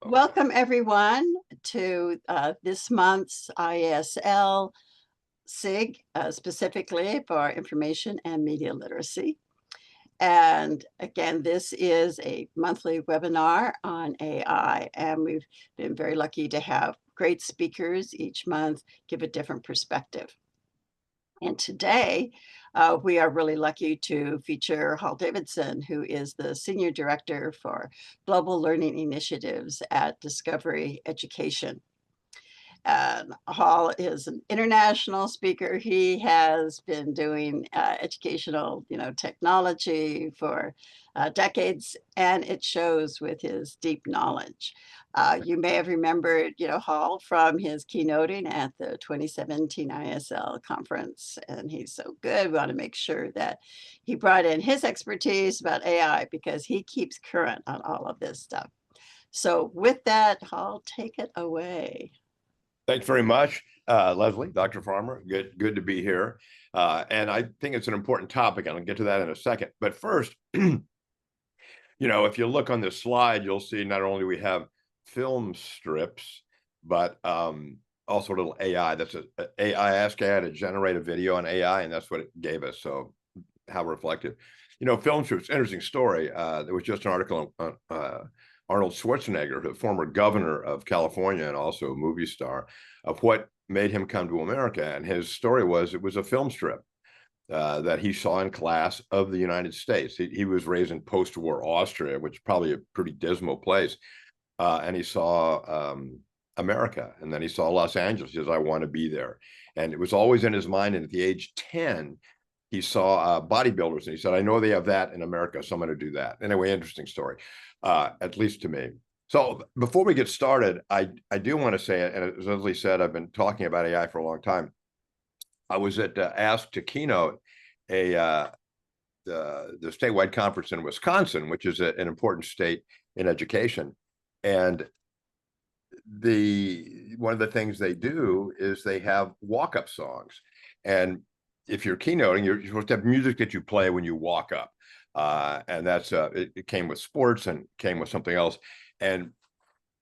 Welcome, everyone, to this month's ISL SIG, specifically for Information and Media Literacy. And again, this is a monthly webinar on AI, and we've been very lucky to have great speakers each month give a different perspective. And today, we are really lucky to feature Hall Davidson, who is the Senior Director for Global Learning Initiatives at Discovery Education. And Hall is an international speaker. He has been doing educational, technology for decades, and it shows with his deep knowledge. You may have remembered, Hall from his keynoting at the 2017 ISL conference, and he's so good. We want to make sure that he brought in his expertise about AI because he keeps current on all of this stuff. So with that, Hall, take it away. Thanks very much, Leslie, Dr. Farmer. Good to be here. And I think it's an important topic, and I'll get to that in a second. But first, if you look on this slide, you'll see not only we have film strips, but also a little AI. That's I asked AI to generate a video on AI, and that's what it gave us. So how reflective. Film strips, interesting story. There was just an article on Arnold Schwarzenegger, the former governor of California and also a movie star, of what made him come to America. And his story was, it was a film strip that he saw in class of the United States. He was raised in post-war Austria, which is probably a pretty dismal place. And he saw America, and then he saw Los Angeles. He says, I want to be there. And it was always in his mind. And at the age 10, he saw bodybuilders, and he said, I know they have that in America, so I'm going to do that. Anyway, interesting story. At least to me. So before we get started, I do want to say, and as Leslie said, I've been talking about AI for a long time. I was asked to keynote the statewide conference in Wisconsin, which is an important state in education. And one of the things they do is they have walk-up songs. And if you're keynoting, you're supposed to have music that you play when you walk up. And that's it came with sports and came with something else. And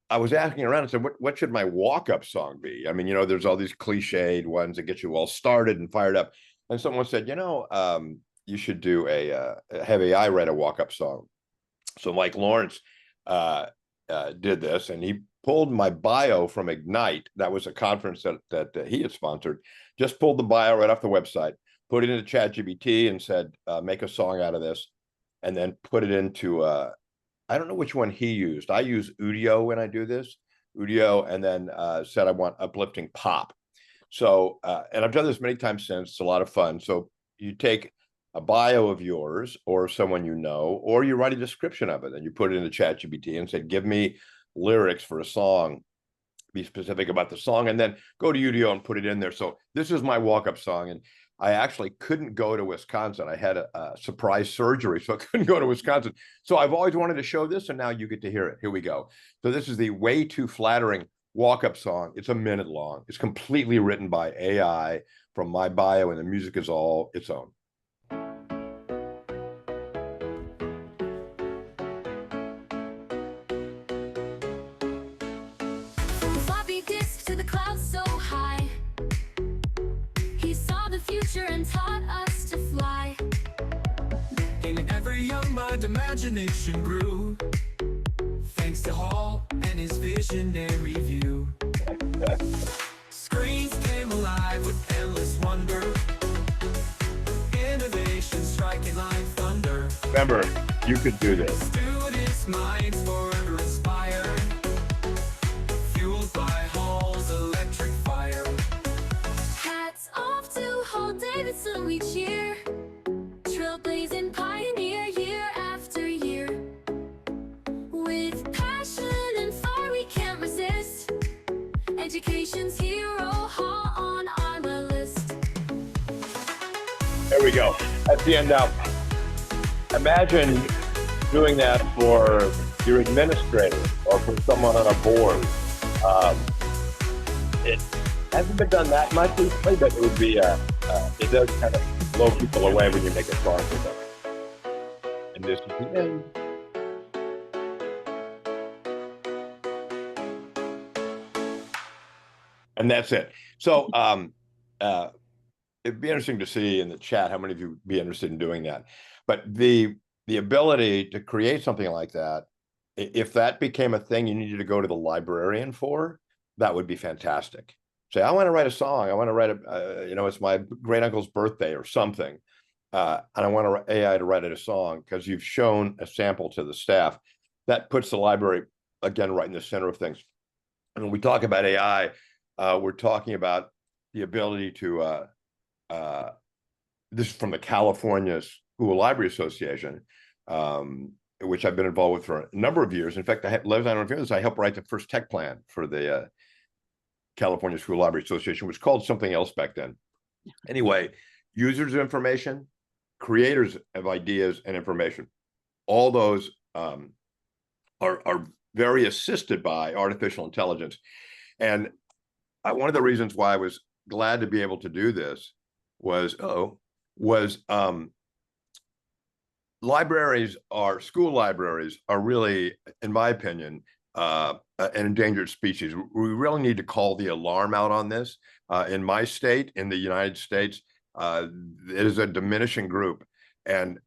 I was asking around and said, what should my walk-up song be? I mean, there's all these cliched ones that get you all started and fired up. And someone said, you should do have AI write a walk-up song. So Mike Lawrence did this, and he pulled my bio from Ignite. That was a conference that he had sponsored. Just pulled the bio right off the website, put it into ChatGPT and said, make a song out of this. And then put it into, I don't know which one he used. I use Udio when I do this, Udio, and then said I want uplifting pop. So, and I've done this many times since. It's a lot of fun. So you take a bio of yours or someone or you write a description of it, and you put it into ChatGPT and say, give me lyrics for a song, be specific about the song, and then go to Udio and put it in there. So this is my walk-up song. And I actually couldn't go to Wisconsin. I had a surprise surgery, so I couldn't go to Wisconsin. So I've always wanted to show this, and now you get to hear it. Here we go. So this is the Way Too Flattering walk-up song. It's a minute long. It's completely written by AI from my bio, and the music is all its own. Floppy disk to the clouds so high. And taught us to fly. In every young mind, imagination grew, thanks to Hall and his visionary view. Screens came alive with endless wonder, innovation striking like thunder. Remember, you could do this. Students' minds forever inspired, fueled by Hall's electric fire. Hats off to Hall Davidson, we cheer, trailblazing pioneer year after year. With passion and fire we can't resist, education's hero, Hall on our list. There we go. That's the end out. Imagine doing that for your administrator or for someone on a board. It hasn't been done that much recently, but it would be it does kind of blow people away when you make a song for them. And this is the end. And that's it. So it'd be interesting to see in the chat how many of you would be interested in doing that. But the ability to create something like that, if that became a thing you needed to go to the librarian for, that would be fantastic. Say, I want to write a song. I want to write a, it's my great uncle's birthday or something. And I want AI to write it a song because you've shown a sample to the staff. That puts the library, again, right in the center of things. And when we talk about AI, we're talking about the ability to, this is from the California School Library Association, which I've been involved with for a number of years. In fact, I don't know if you know this, I helped write the first tech plan for the California School Library Association, which was called something else back then. Anyway, users of information, creators of ideas and information, all those are very assisted by artificial intelligence. And one of the reasons why I was glad to be able to do this was school libraries are really, in my opinion, an endangered species. We really need to call the alarm out on this. In my state, in the United States, it is a diminishing group. And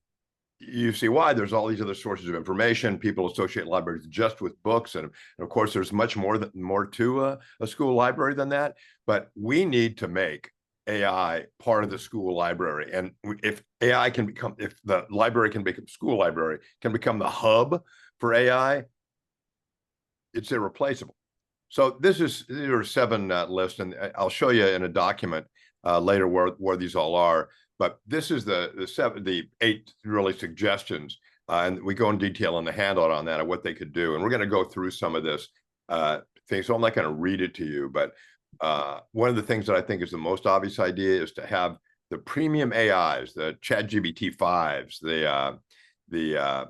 you see why. There's all these other sources of information. People associate libraries just with books. And of course, there's much more to a school library than that. But we need to make AI part of the school library. And if the library can become, school library can become the hub for AI, it's irreplaceable. So these are 7 lists, and I'll show you in a document later where these all are. But this is the 8 really suggestions, and we go in detail on the handout on that and what they could do. And we're going to go through some of this thing, so I'm not going to read it to you. But one of the things that I think is the most obvious idea is to have the premium AIs, the ChatGPT 5s, the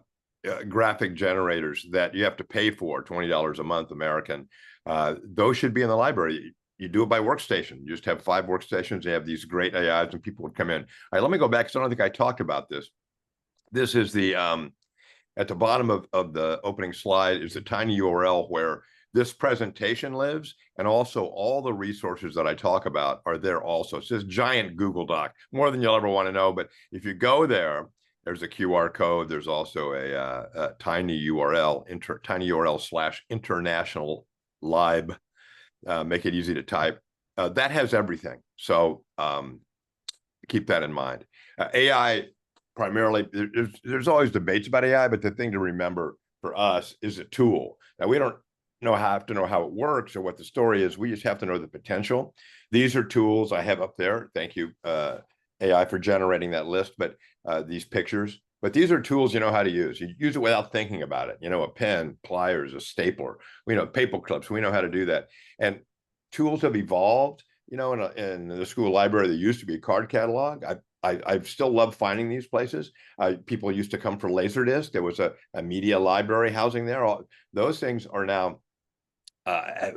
graphic generators that you have to pay for, $20 a month American. Those should be in the library. You do it by workstation. You just have 5 workstations. You have these great AIs, and people would come in. All right, let me go back, because I don't think I talked about this. This is the at the bottom of the opening slide is a tiny URL where this presentation lives, and also all the resources that I talk about are there also. It's this giant Google Doc, more than you'll ever want to know. But if you go there, there's a QR code. There's also a tiny URL, tiny URL / international lib. Make it easy to type. That has everything. So keep that in mind. AI, primarily, there's always debates about AI, but the thing to remember for us is a tool. Now, we don't have to know how it works or what the story is. We just have to know the potential. These are tools I have up there. Thank you, AI, for generating that list. But these pictures, but these are tools you know how to use. You use it without thinking about it. A pen, pliers, a stapler, paper clips. We know how to do that. And tools have evolved. In the school library, there used to be a card catalog. I still love finding these places. People used to come for Laserdisc. There was a media library housing there. Those things are now,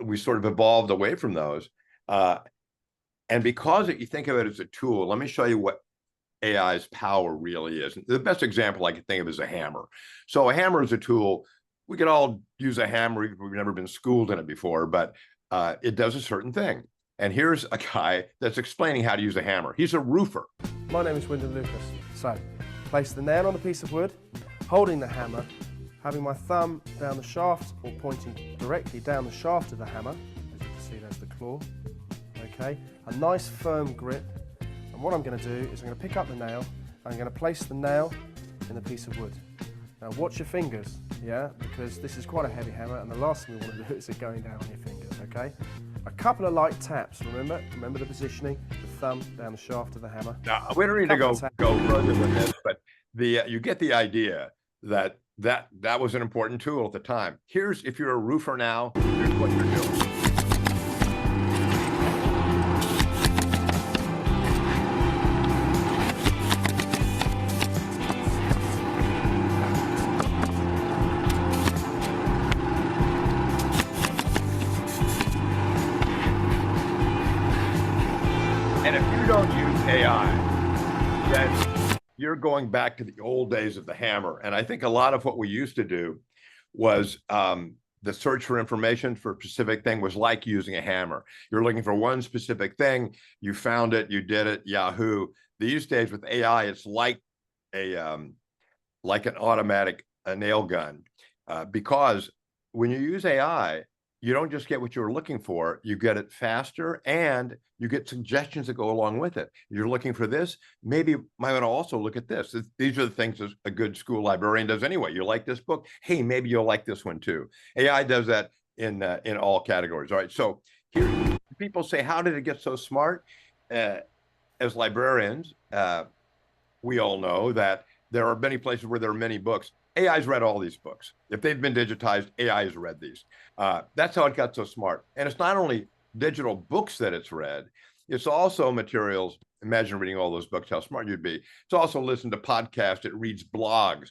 we sort of evolved away from those. And because you think of it as a tool, let me show you what AI's power really is. The best example I can think of is a hammer. So a hammer is a tool. We could all use a hammer. We've never been schooled in it before, but it does a certain thing. And here's a guy that's explaining how to use a hammer. He's a roofer. My name is Wyndham Lucas. So, place the nail on a piece of wood, holding the hammer, having my thumb down the shaft or pointing directly down the shaft of the hammer. As you can see, there's the claw. Okay, a nice firm grip. And what I'm going to do is I'm going to pick up the nail, I'm going to place the nail in the piece of wood. Now watch your fingers, yeah, because this is quite a heavy hammer, and the last thing we want to do is it going down on your fingers, okay? A couple of light taps, remember the positioning, the thumb down the shaft of the hammer. Now, we don't need to go further than this, but you get the idea that was an important tool at the time. If you're a roofer now, here's what you're doing. And if you don't use AI, then you're going back to the old days of the hammer. And I think a lot of what we used to do was the search for information for a specific thing was like using a hammer. You're looking for one specific thing, you found it, you did it, Yahoo. These days with AI, it's like an automatic nail gun, because when you use AI, you don't just get what you're looking for, you get it faster, and you get suggestions that go along with it. You're looking for this, maybe you might want to also look at this. These are the things a good school librarian does anyway. You like this book? Hey, maybe you'll like this one too. AI does that in all categories. All right, so here people say, how did it get so smart? As librarians, we all know that there are many places where there are many books. AI's read all these books. If they've been digitized, AI has read these. That's how it got so smart. And it's not only digital books that it's read, it's also materials. Imagine reading all those books, how smart you'd be. It's also listened to podcasts, it reads blogs,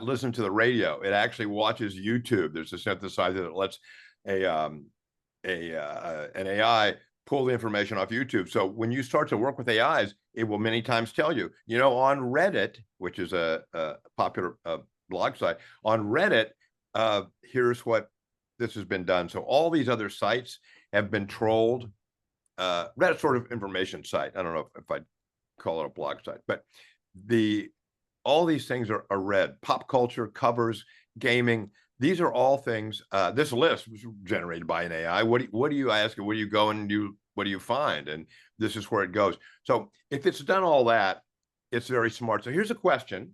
listen to the radio. It actually watches YouTube. There's a synthesizer that lets an AI pull the information off YouTube. So when you start to work with AIs, it will many times tell you, on Reddit, which is a popular blog site, on Reddit, here's what this has been done. So all these other sites have been trolled. Reddit sort of information site. I don't know if I'd call it a blog site, but all these things are read. Pop culture, covers, gaming. These are all things. This list was generated by an AI. What do you ask? What do you go and do? What do you find? And this is where it goes. So if it's done all that, it's very smart. So here's a question,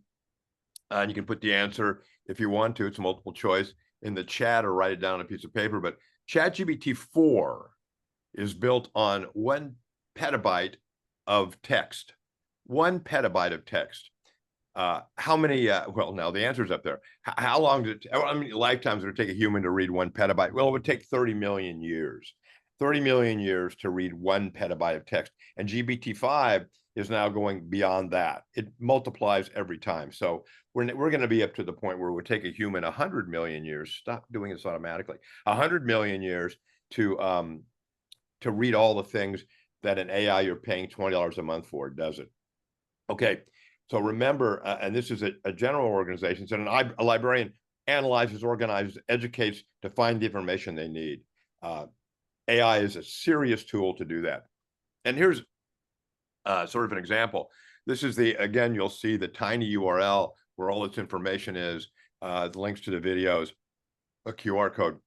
and you can put the answer if you want to. It's multiple choice in the chat or write it down on a piece of paper. But ChatGPT 4 is built on 1 petabyte of text. 1 petabyte of text. How many, well, now the answer's up there. How long how many lifetimes would it take a human to read 1 petabyte? Well, it would take 30 million years. 30 million years to read 1 petabyte of text. And GPT-5 is now going beyond that. It multiplies every time. So we're going to be up to the point where it would take a human 100 million years, stop doing this automatically, 100 million years to read all the things that an AI you're paying $20 a month for does it. Okay. So remember, and this is a general organization, so a librarian analyzes, organizes, educates to find the information they need. AI is a serious tool to do that. And here's sort of an example. This is again, you'll see the tiny URL where all its information is, the links to the videos, a QR code.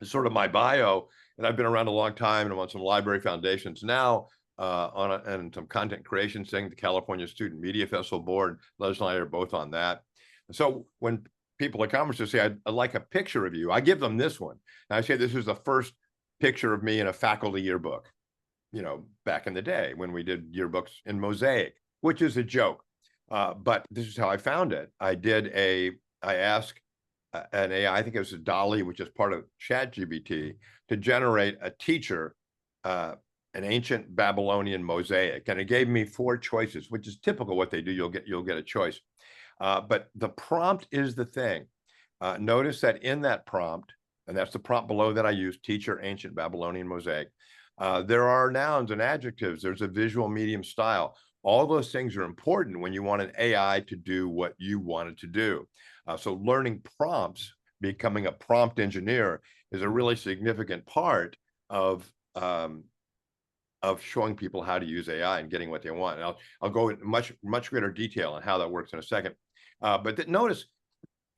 It's sort of my bio, and I've been around a long time, and I'm on some library foundations now, and some content creation thing, the California Student Media Festival Board. Leslie and I are both on that. So when people at conferences say, I'd like a picture of you, I give them this one. And I say, this is the first picture of me in a faculty yearbook, back in the day when we did yearbooks in Mosaic, which is a joke. But this is how I found it. I asked an AI, I think it was a Dolly, which is part of ChatGPT, to generate a teacher, an ancient Babylonian mosaic, and it gave me 4 choices, which is typical what they do. You'll get a choice, but the prompt is the thing. Notice that in that prompt, and that's the prompt below that I use, teacher, ancient Babylonian mosaic. There are nouns and adjectives. There's a visual medium style. All those things are important when you want an AI to do what you want it to do. So learning prompts, becoming a prompt engineer, is a really significant part of showing people how to use AI and getting what they want. And I'll go into much greater detail on how that works in a second. But notice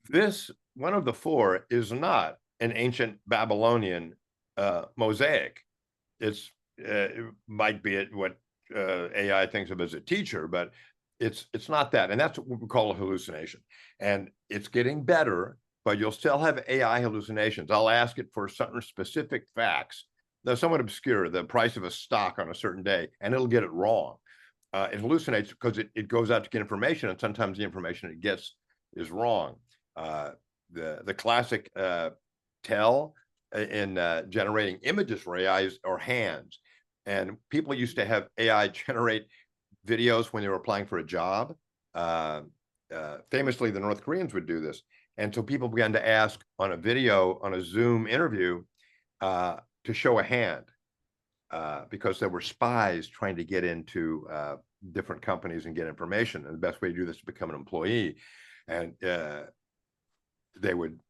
this, one of the 4 is not an ancient Babylonian mosaic. It might be what AI thinks of as a teacher, but it's not that. And that's what we call a hallucination. And it's getting better, but you'll still have AI hallucinations. I'll ask it for certain specific facts. They're somewhat obscure, the price of a stock on a certain day, and it'll get it wrong. It hallucinates because it goes out to get information, and sometimes the information it gets is wrong. The classic tell in generating images for AIs or hands. And people used to have AI generate videos when they were applying for a job. Famously, the North Koreans would do this. And so people began to ask on a video, on a Zoom interview, to show a hand, because there were spies trying to get into different companies and get information. And the best way to do this is to become an employee. And they would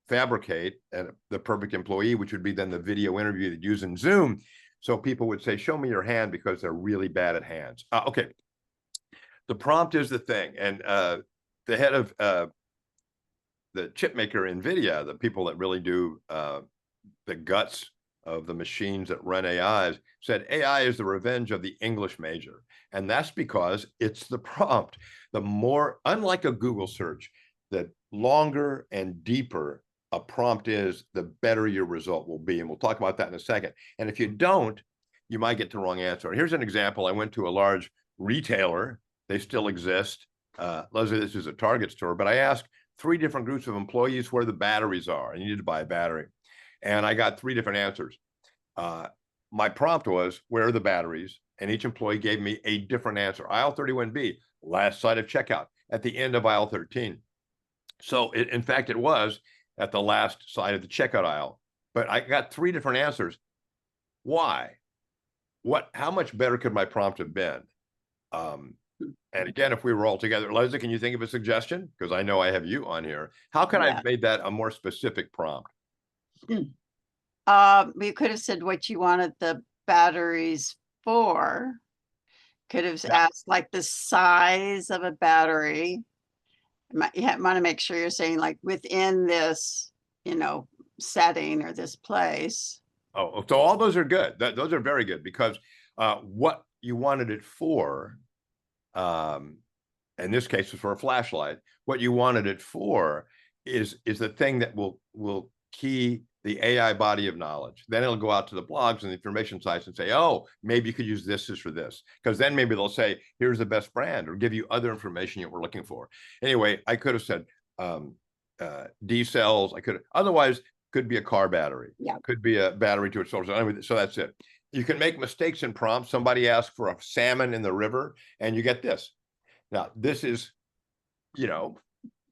fabricate the perfect employee, which would be then the video interview that use in Zoom. So people would say, show me your hand, because they're really bad at hands. Okay. The prompt is the thing. And the head of the chip maker, NVIDIA, the people that really do the guts of the machines that run AIs, said AI is the revenge of the English major. And that's because it's the prompt. The more, unlike a Google search, the longer and deeper a prompt is, the better your result will be. And we'll talk about that in a second. And if you don't, you might get the wrong answer. And here's an example. I went to a large retailer. They still exist. Leslie, this is a Target store, but I asked 3 different groups of employees where the batteries are. I needed to buy a battery. And I got 3 different answers. My prompt was, where are the batteries? And each employee gave me a different answer. Aisle 31B, last side of checkout, at the end of aisle 13. So in fact, it was at the last side of the checkout aisle. But I got 3 different answers. Why? How much better could my prompt have been? And again, if we were all together, Leslie, can you think of a suggestion? Because I know I have you on here. How can I have made that a more specific prompt? We could have said what you wanted the batteries for. Could have asked like the size of a battery. You want to make sure you're saying like within this, setting or this place. Oh, so all those are good. Those are very good, because what you wanted it for, in this case, was for a flashlight. What you wanted it for is the thing that will key the AI body of knowledge. Then it'll go out to the blogs and the information sites and say, oh, maybe you could use this for this. Because then maybe they'll say, here's the best brand, or give you other information that we're looking for. Anyway, I could have said D cells. Otherwise, could be a car battery. Yeah. Could be a battery to a solar cell. Anyway, so that's it. You can make mistakes in prompts. Somebody asked for a salmon in the river, and you get this. Now, this is,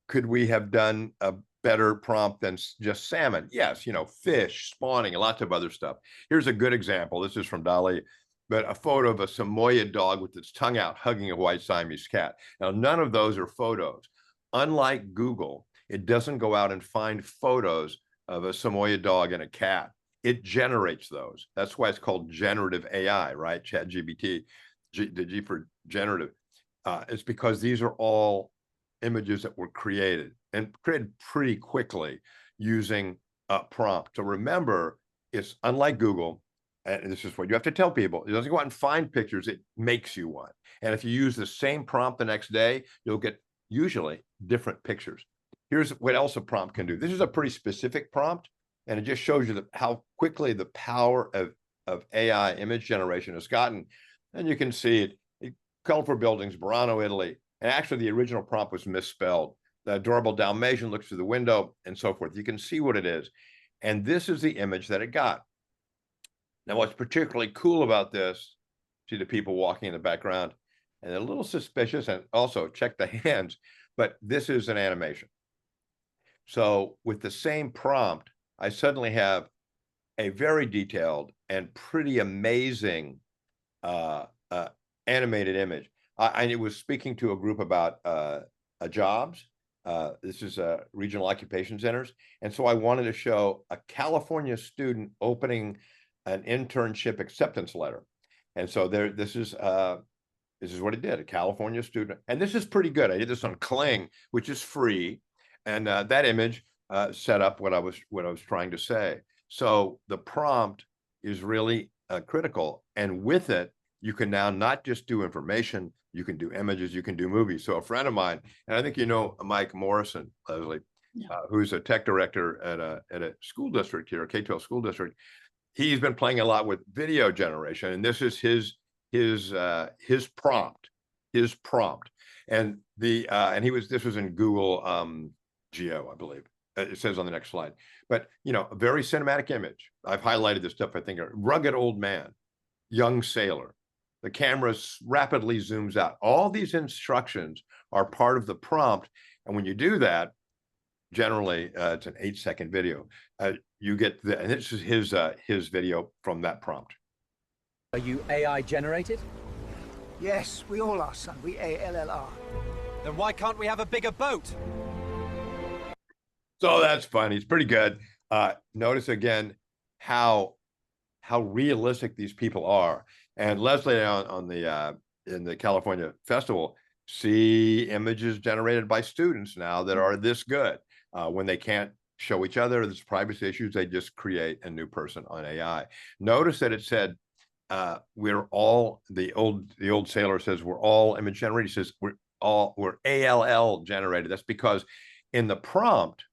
could we have done a better prompt than just salmon? Yes, fish, spawning, and lots of other stuff. Here's a good example. This is from Dali, but a photo of a Samoyed dog with its tongue out hugging a white Siamese cat. Now, none of those are photos. Unlike Google, it doesn't go out and find photos of a Samoyed dog and a cat. It generates those. That's why it's called generative AI, right? ChatGPT, the G for generative. It's because these are all images that were created and created pretty quickly using a prompt. So remember, it's unlike Google, and this is what you have to tell people. It doesn't go out and find pictures, it makes you one. And if you use the same prompt the next day, you'll get usually different pictures. Here's what else a prompt can do. This is a pretty specific prompt, and it just shows you how quickly the power of AI image generation has gotten. And you can see it, colorful buildings, Burano, Italy. And actually the original prompt was misspelled. The adorable Dalmatian looks through the window and so forth. You can see what it is. And this is the image that it got. Now, what's particularly cool about this, see the people walking in the background, and they're a little suspicious, and also check the hands, but this is an animation. So with the same prompt, I suddenly have a very detailed and pretty amazing animated image. I was speaking to a group about jobs. This is regional occupation centers. And so I wanted to show a California student opening an internship acceptance letter. And so this is what it did, a California student. And this is pretty good. I did this on Kling, which is free. And that image set up what I was trying to say. So the prompt is really critical. And with it, you can now not just do information, you can do images, you can do movies. So a friend of mine, and I think you know Mike Morrison, Leslie, who's a tech director at a school district here, a K-12 school district. He's been playing a lot with video generation, and this is his prompt. And this was in Google Geo, I believe. It says on the next slide. But a very cinematic image. I've highlighted this stuff. I think a rugged old man, young sailor. The camera rapidly zooms out. All these instructions are part of the prompt. And when you do that, generally it's an 8-second video. You get and this is his video from that prompt. Are you AI generated? Yes, we all are, son. We ALLR. Then why can't we have a bigger boat? So that's funny. It's pretty good. Notice again how realistic these people are. And Leslie on the in the California festival, see images generated by students now that are this good. When they can't show each other, there's privacy issues, they just create a new person on AI. Notice that it said we're all, the old sailor says we're all image generated. He says we're ALL generated. That's because in the prompt,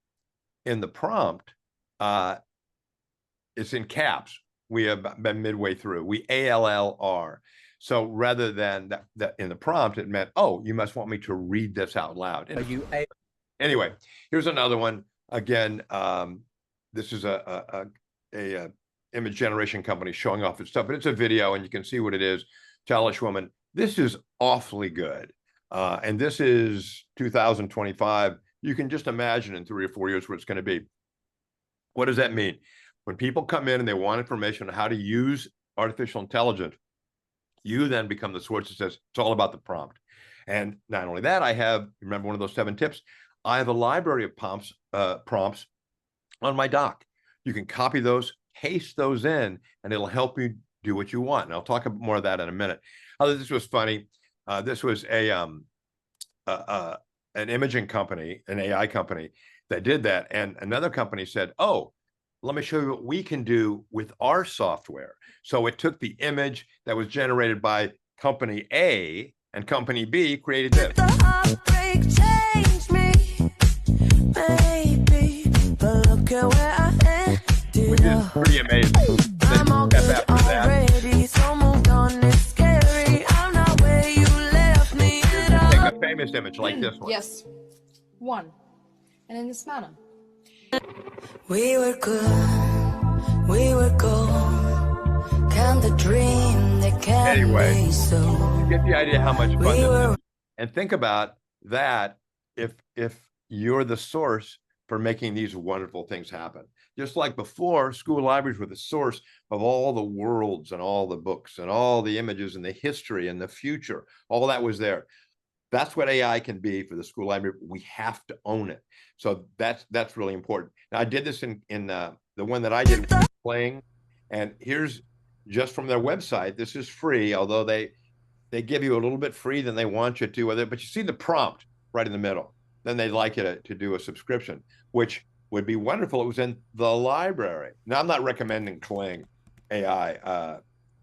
it's in caps. We have been midway through. We ALLR. So rather than that in the prompt, it meant, oh, you must want me to read this out loud. Are you Anyway, here's another one. Again, this is a image generation company showing off its stuff, but it's a video and you can see what it is. Childish woman. This is awfully good. And this is 2025. You can just imagine in 3 or 4 years what it's going to be. What does that mean? When people come in and they want information on how to use artificial intelligence, you then become the source that says it's all about the prompt. And not only that, I have, remember one of those 7 tips, I have a library of prompts on my dock. You can copy those, paste those in, and it'll help you do what you want. And I'll talk more of that in a minute. This was funny. This was an imaging company, an AI company that did that. And another company said, oh, let me show you what we can do with our software. So it took the image that was generated by company A and company B created this. The heartbreak changed me, baby. But look at where I ended Which is up. pretty amazing. Then I'm all step good after that. already, so moved on. It's scary. I'm not where you left me at Take all. a famous image like this one. Yes. One. And in this manner. We were good, we were gold. Can the dream that can Anyway, be so? You get the idea how much fun We this were is. And think about that if you're the source for making these wonderful things happen. Just like before, school libraries were the source of all the worlds and all the books and all the images and the history and the future. All that was there. That's what AI can be for the school library. We have to own it. So that's really important. Now, I did this in the one that I did playing, and here's just from their website. This is free, although they give you a little bit free than they want you to with it. But you see the prompt right in the middle. Then they'd like you to do a subscription, which would be wonderful. It was in the library. Now, I'm not recommending Kling AI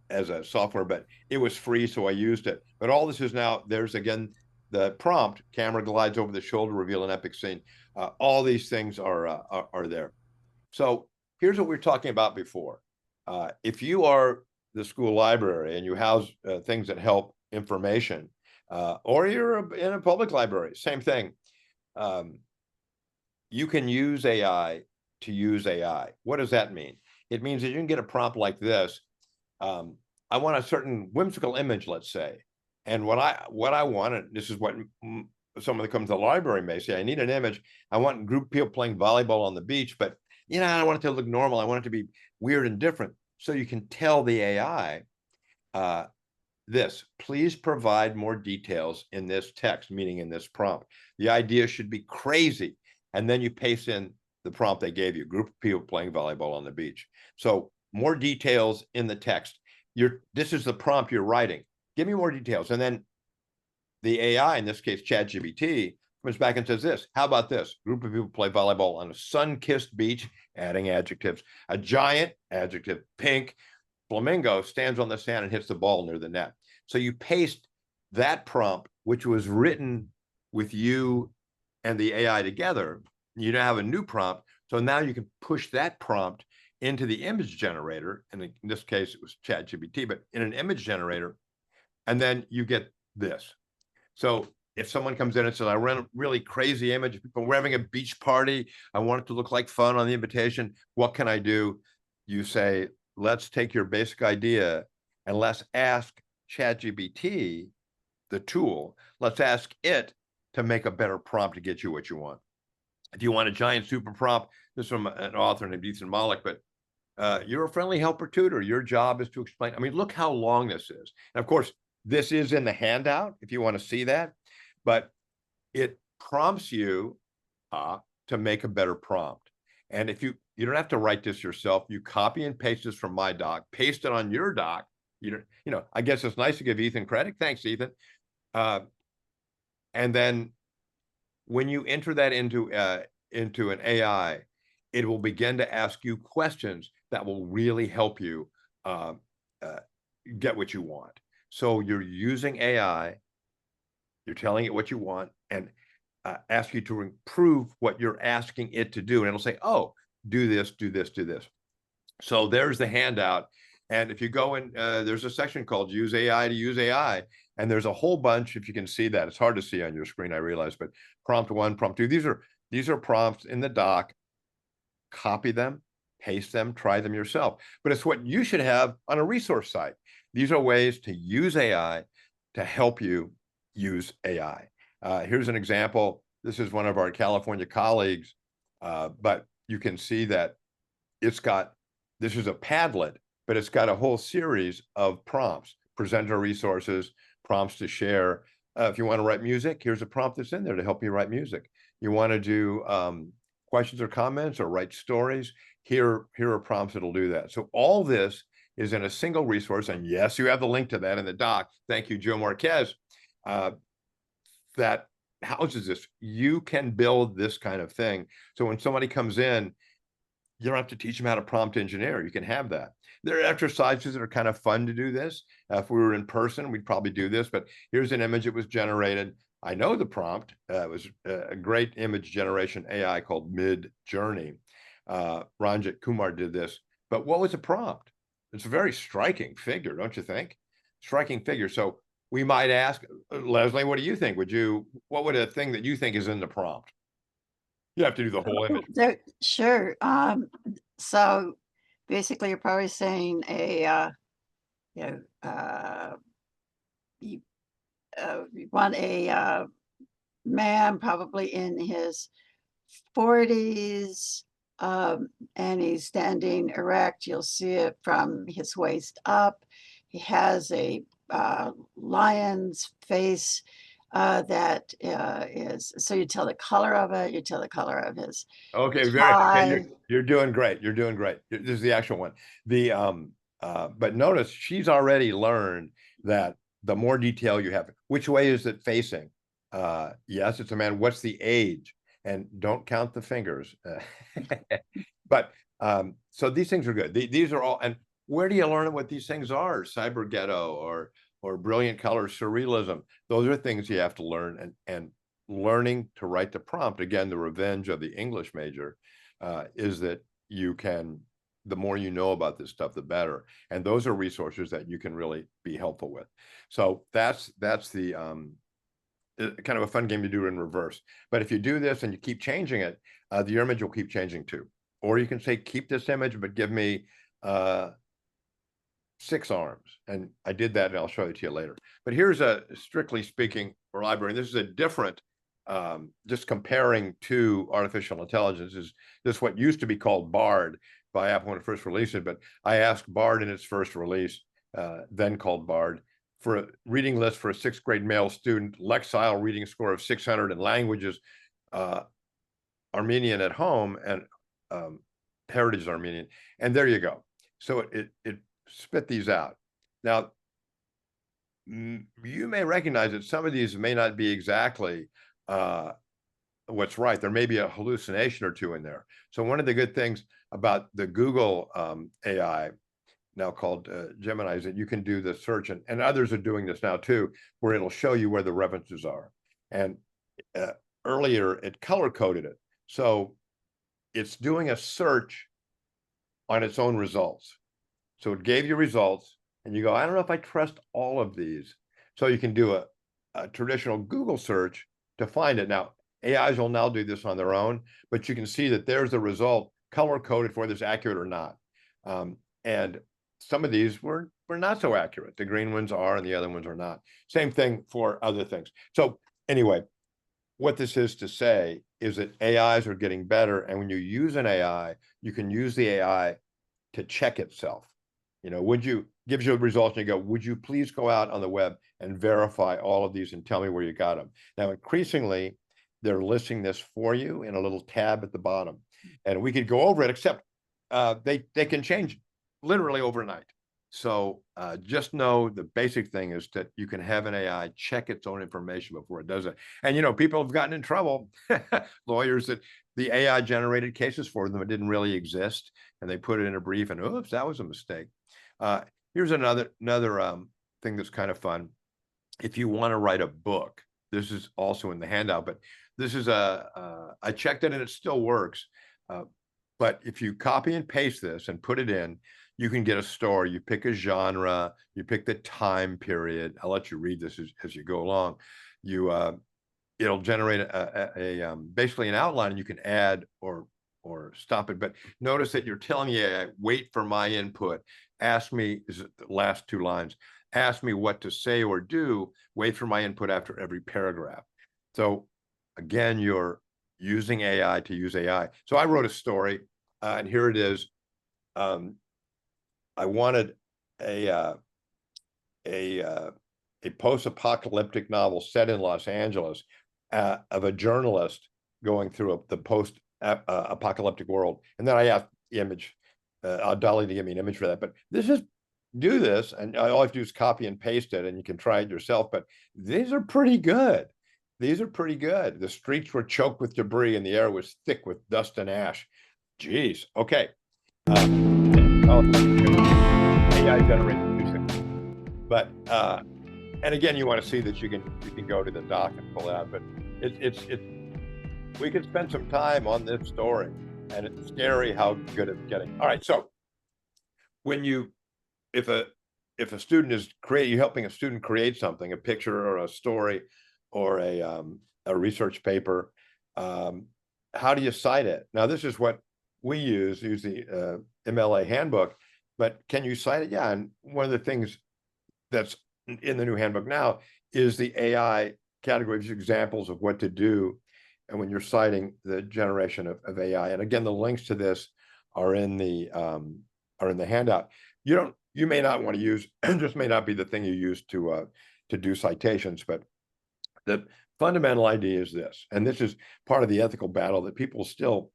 as a software, but it was free, so I used it. But all this is now, there's again, the prompt, camera glides over the shoulder, reveal an epic scene. All these things are there. So here's what we were talking about before. If you are the school library and you house things that help information, or you're in a public library, same thing. You can use AI to use AI. What does that mean? It means that you can get a prompt like this. I want a certain whimsical image, let's say. And what I want, and this is what someone that comes to the library may say, I need an image. I want a group of people playing volleyball on the beach, but I don't want it to look normal. I want it to be weird and different. So you can tell the AI this, please provide more details in this text, meaning in this prompt. The idea should be crazy. And then you paste in the prompt they gave you, group of people playing volleyball on the beach. So more details in the text. This is the prompt you're writing. Give me more details. And then the AI, in this case, ChatGPT, comes back and says this. How about this? Group of people play volleyball on a sun-kissed beach, adding adjectives. A giant, adjective, pink, flamingo stands on the sand and hits the ball near the net. So you paste that prompt, which was written with you and the AI together. You now have a new prompt. So now you can push that prompt into the image generator. And in this case, it was ChatGPT, but in an image generator. And then you get this. So if someone comes in and says, I ran a really crazy image, we're having a beach party, I want it to look like fun on the invitation, what can I do? You say, let's take your basic idea and let's ask ChatGPT, the tool, let's ask it to make a better prompt to get you what you want. If you want a giant super prompt, this is from an author named Davidson, but you're a friendly helper tutor. Your job is to explain. I mean, look how long this is. And of course, this is in the handout if you want to see that, but it prompts you to make a better prompt. And if you don't have to write this yourself, you copy and paste this from my doc, paste it on your doc. I guess it's nice to give Ethan credit. Thanks, Ethan. And then when you enter that into an AI, it will begin to ask you questions that will really help you get what you want. So you're using AI, you're telling it what you want, and ask you to improve what you're asking it to do. And it'll say, oh, do this, do this, do this. So there's the handout. And if you go in, there's a section called Use AI to Use AI. And there's a whole bunch, if you can see that. It's hard to see on your screen, I realize, but prompt 1, prompt 2, these are prompts in the doc. Copy them, paste them, try them yourself. But it's what you should have on a resource site. These are ways to use AI to help you use AI. Here's an example. This is one of our California colleagues, but you can see that this is a Padlet, but it's got a whole series of prompts, presenter resources, prompts to share. If you want to write music, here's a prompt that's in there to help you write music. You want to do questions or comments or write stories, here are prompts that'll do that. So all this is in a single resource. And yes, you have the link to that in the doc. Thank you, Joe Marquez. That houses this. You can build this kind of thing. So when somebody comes in, you don't have to teach them how to prompt engineer. You can have that. There are exercises that are kind of fun to do this. If we were in person, we'd probably do this, but here's an image that was generated. I know the prompt. It was a great image generation AI called Mid Journey. Ranjit Kumar did this, but what was the prompt? It's a very striking figure, don't you think? Striking figure. So we might ask, Leslie, what do you think? What would a thing that you think is in the prompt? You have to do the whole image. Sure. So basically, you're probably saying you want a man probably in his 40s, and he's standing erect. You'll see it from his waist up. He has a lion's face that is, so you tell the color of it, you tell the color of his Okay, tie. you're doing great. You're doing great. This is the actual one. But notice she's already learned that the more detail you have, which way is it facing? Yes, it's a man. What's the age? And don't count the fingers. But so these things are good. These are all, and where do you learn what these things are? Cyber ghetto or brilliant color surrealism. Those are things you have to learn, and learning to write the prompt. Again, the revenge of the English major is that you can, the more you know about this stuff, the better. And those are resources that you can really be helpful with. So that's the kind of a fun game to do in reverse. But if you do this and you keep changing it, the image will keep changing too. Or you can say, keep this image, but give me 6 arms. And I did that, and I'll show it to you later. But here's a, strictly speaking, for library, this is a different, just comparing to artificial intelligence, is this what used to be called Bard by Apple when it first released it. But I asked Bard in its first release, then called Bard, for a reading list for a 6th grade male student, Lexile reading score of 600 in languages, Armenian at home, and heritage Armenian. And there you go. So it spit these out. Now, you may recognize that some of these may not be exactly what's right. There may be a hallucination or two in there. So one of the good things about the Google AI, now called Gemini, is that you can do the search, and others are doing this now too, where it'll show you where the references are. And earlier it color coded it. So it's doing a search on its own results. So it gave you results, and you go, I don't know if I trust all of these. So you can do a traditional Google search to find it. Now, AIs will now do this on their own, but you can see that there's the result color coded for whether it's accurate or not. And some of these were not so accurate. The green ones are, and the other ones are not. Same thing for other things. So anyway, what this is to say is that AIs are getting better. And when you use an AI, you can use the AI to check itself. You know, gives you a result, and you go, would you please go out on the web and verify all of these and tell me where you got them? Now, increasingly, they're listing this for you in a little tab at the bottom. And we could go over it, except they can change literally overnight. So just know the basic thing is that you can have an AI check its own information before it does it. And, you know, people have gotten in trouble, lawyers, that the AI generated cases for them that didn't really exist. And they put it in a brief and, oops, that was a mistake. Here's another thing that's kind of fun. If you want to write a book, this is also in the handout, but this is I checked it and it still works. But if you copy and paste this and put it in, you can get a story. You pick a genre, you pick the time period. I'll let you read this as you go along. It'll generate basically an outline, and you can add or stop it. But notice that you're telling me, wait for my input. Ask me, is it the last two lines? Ask me what to say or do. Wait for my input after every paragraph. So again, you're using AI to use AI. So I wrote a story, and here it is. I wanted a post-apocalyptic novel set in Los Angeles of a journalist going through the post-apocalyptic world. And then I asked the image, Dolly to give me an image for that. But this is, do this, and all I have to do is copy and paste it, and you can try it yourself. But these are pretty good. These are pretty good. The streets were choked with debris, and the air was thick with dust and ash. Geez. Okay. AI generated music. But and again, you want to see that you can go to the doc and pull it out. But it's we could spend some time on this story, and it's scary how good it's getting. All right. So when if a student is you're helping a student create something, a picture or a story or a research paper, how do you cite it? Now, this is what we use the MLA handbook, but can you cite it? Yeah, and one of the things that's in the new handbook now is the AI categories, examples of what to do, and when you're citing the generation of AI. And again, the links to this are in the handout. You may not want to use, just may not be the thing you use to do citations, but the fundamental idea is this, and this is part of the ethical battle that people still,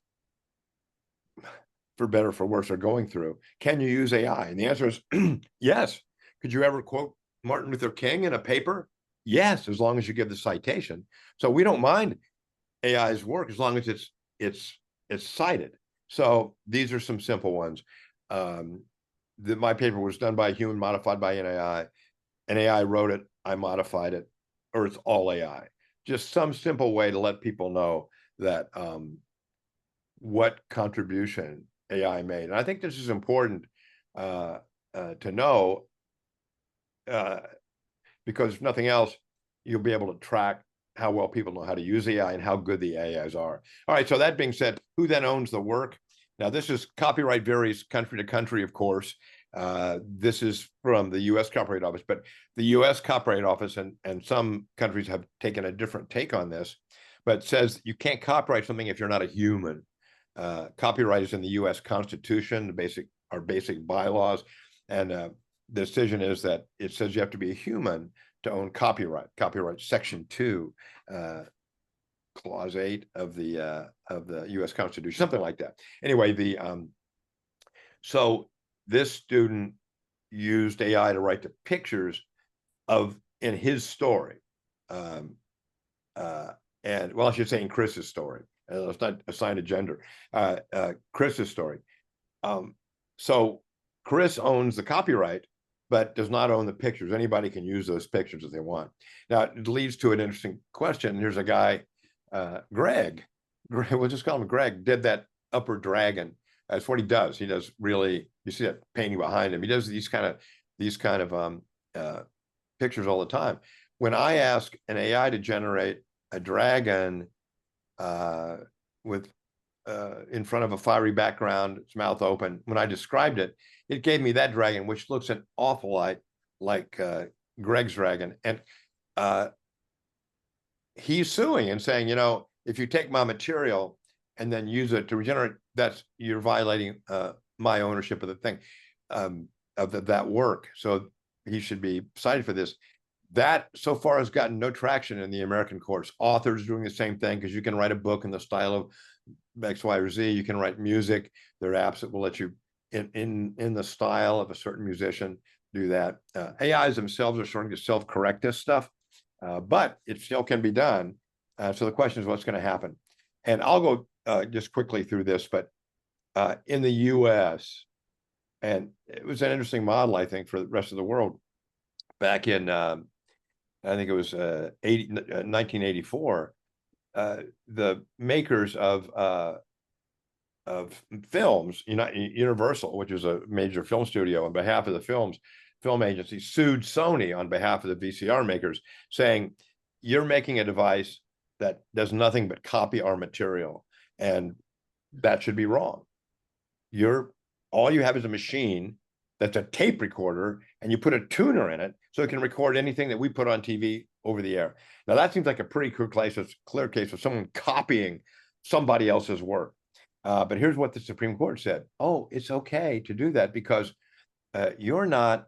for better or for worse, are going through. Can you use AI? And the answer is yes. Could you ever quote Martin Luther King in a paper? Yes, as long as you give the citation. So we don't mind AI's work as long as it's cited. So these are some simple ones. My paper was done by a human, modified by an AI. An AI wrote it, I modified it, or it's all AI. Just some simple way to let people know that what contribution AI made. And I think this is important to know, because if nothing else, you'll be able to track how well people know how to use AI and how good the AIs are. All right, so that being said, who then owns the work? Now, this is copyright varies country to country, of course. This is from the U.S. Copyright Office, but the U.S. Copyright Office and some countries have taken a different take on this, but says you can't copyright something if you're not a human. Copyright is in the U.S. Constitution, our basic bylaws, and the decision is that it says you have to be a human to own copyright. Copyright Section 2, Clause 8 of the U.S. Constitution, something like that. Anyway, so this student used AI to write the pictures in his story, and well, I should say in Chris's story. Let's not assign a gender. Chris's story. So Chris owns the copyright, but does not own the pictures. Anybody can use those pictures if they want. Now, it leads to an interesting question. Here's a guy, Greg, we'll just call him Greg, did that upper dragon. That's what he does. He does really, you see that painting behind him. He does these kind of pictures all the time. When I ask an AI to generate a dragon with in front of a fiery background, its mouth open, when I described it, it gave me that dragon, which looks an awful lot like Greg's dragon. And he's suing and saying, you know, if you take my material and then use it to regenerate, you're violating my ownership of the thing, of that work. So he should be cited for this. That so far has gotten no traction in the American courts. Authors doing the same thing, because you can write a book in the style of X, Y, or Z. You can write music. There are apps that will let you in the style of a certain musician do that. AIs themselves are starting to self-correct this stuff, but it still can be done. So the question is, what's going to happen? And I'll go just quickly through this, but in the US, and it was an interesting model, I think, for the rest of the world. Back in, I think it was 1984, the makers of films, Universal, which is a major film studio, on behalf of the film agency, sued Sony on behalf of the VCR makers, saying, you're making a device that does nothing but copy our material, and that should be wrong. All you have is a machine that's a tape recorder, and you put a tuner in it so it can record anything that we put on TV over the air. Now that seems like a pretty clear case of someone copying somebody else's work. But here's what the Supreme Court said. Oh, it's okay to do that, because you're not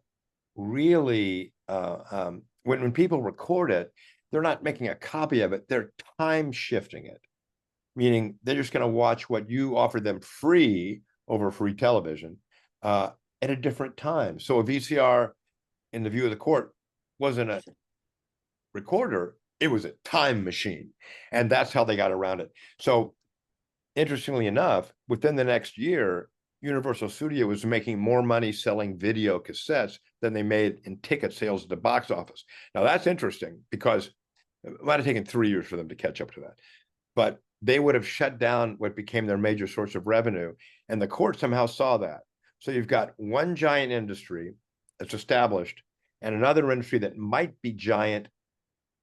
really, when people record it, they're not making a copy of it, they're time shifting it. Meaning they're just going to watch what you offer them free over free television at a different time. So a VCR, in the view of the court, wasn't a recorder, it was a time machine. And that's how they got around it. So interestingly enough, within the next year, Universal Studio was making more money selling video cassettes than they made in ticket sales at the box office. Now that's interesting, because it might have taken 3 years for them to catch up to that. But they would have shut down what became their major source of revenue. And the court somehow saw that. So you've got one giant industry that's established, and another industry that might be giant,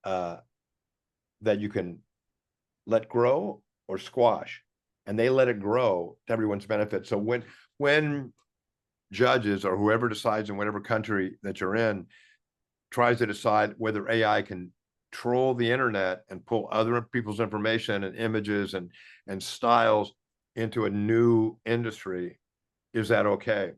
that you can let grow or squash. And they let it grow to everyone's benefit. So when judges or whoever decides in whatever country that you're in tries to decide whether AI can troll the internet and pull other people's information and images and styles into a new industry, is that okay?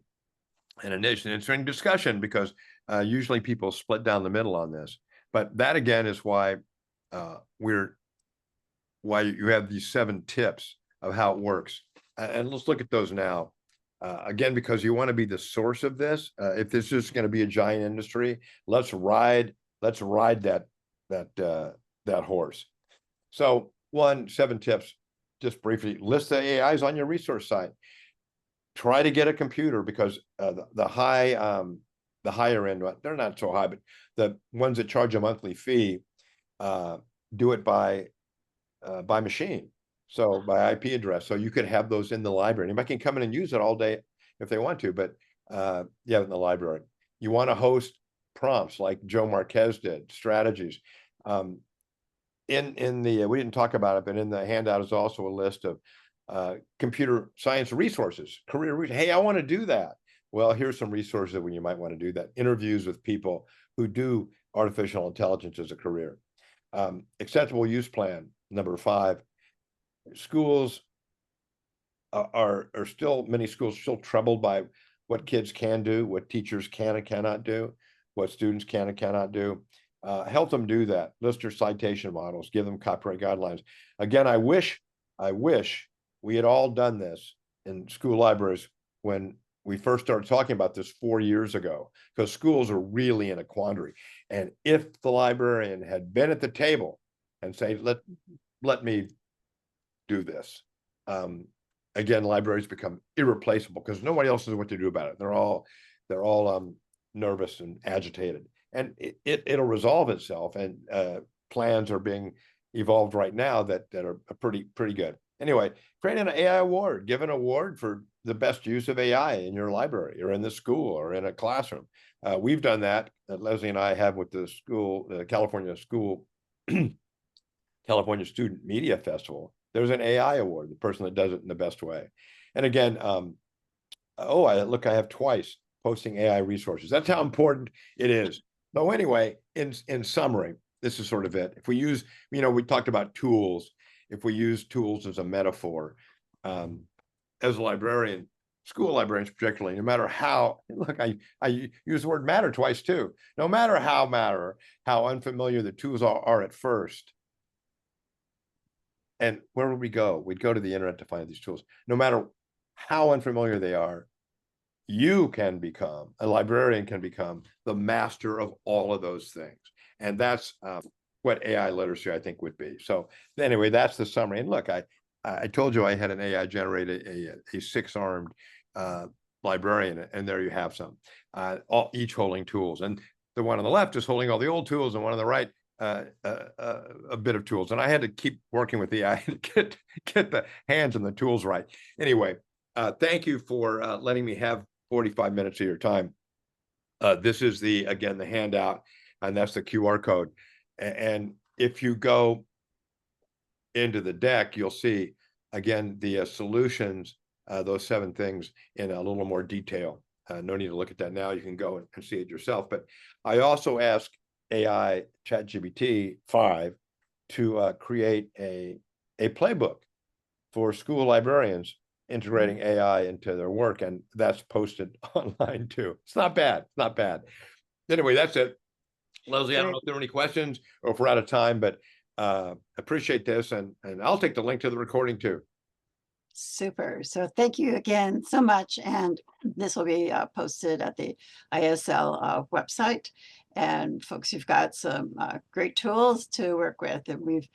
And it's an interesting discussion, because usually people split down the middle on this. But that again is why why you have these 7 tips of how it works. And let's look at those now. Again, because you want to be the source of this. If this is going to be a giant industry, let's ride that horse. So 7 tips, just briefly. List the AIs on your resource site. Try to get a computer, because the higher end, they're not so high, but the ones that charge a monthly fee do it by machine. So by IP address. So you could have those in the library. Anybody can come in and use it all day if they want to, but yeah, in the library. You want to host prompts like Joe Marquez did, strategies. In the, we didn't talk about it, but in the handout is also a list of computer science resources, Hey, I want to do that. Well, here's some resources when you might want to do that. Interviews with people who do artificial intelligence as a career. Acceptable use plan, number 5. Schools are still, many schools still troubled by what kids can do, what teachers can and cannot do, what students can and cannot do. Help them do that. List your citation models, give them copyright guidelines. Again, I wish we had all done this in school libraries when we first started talking about this 4 years ago, because schools are really in a quandary. And if the librarian had been at the table and say, let me do this. Again, libraries become irreplaceable because nobody else knows what to do about it. They're all nervous and agitated, and it'll resolve itself. And plans are being evolved right now that are pretty good. Anyway, create an AI award. Give an award for the best use of AI in your library or in the school or in a classroom. We've done that. Leslie and I have with the school, California Student Media Festival. There's an AI award, the person that does it in the best way. And again, I have twice posting AI resources. That's how important it is. So anyway, in summary, this is sort of it. If we use, we talked about tools. If we use tools as a metaphor, as a librarian, school librarians particularly, no matter how, look, I use the word matter twice too. No matter how unfamiliar the tools are at first. And where would we go? We'd go to the internet to find these tools. No matter how unfamiliar they are, you can become, a librarian can become the master of all of those things. And that's what AI literacy, I think, would be. So anyway, that's the summary. And look, I told you I had an AI generate a 6-armed librarian, and there you have some, each holding tools. And the one on the left is holding all the old tools, and one on the right, a bit of tools. And I had to keep working with the AI to get the hands and the tools right. Anyway, thank you for letting me have 45 minutes of your time. This is again, the handout, and that's the QR code. And if you go into the deck, you'll see again the solutions, those 7 things in a little more detail. No need to look at that now. You can go and see it yourself. But I also asked AI ChatGPT 5 to create a playbook for school librarians integrating AI into their work, and that's posted online too. It's not bad. It's not bad. Anyway, that's it. Leslie, I don't know if there are any questions or if we're out of time, but appreciate this, and I'll take the link to the recording too. Super. So thank you again so much. And this will be posted at the ISL website. And folks, you've got some great tools to work with. And we've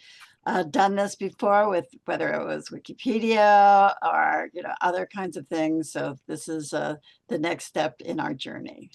done this before with whether it was Wikipedia or other kinds of things. So this is the next step in our journey.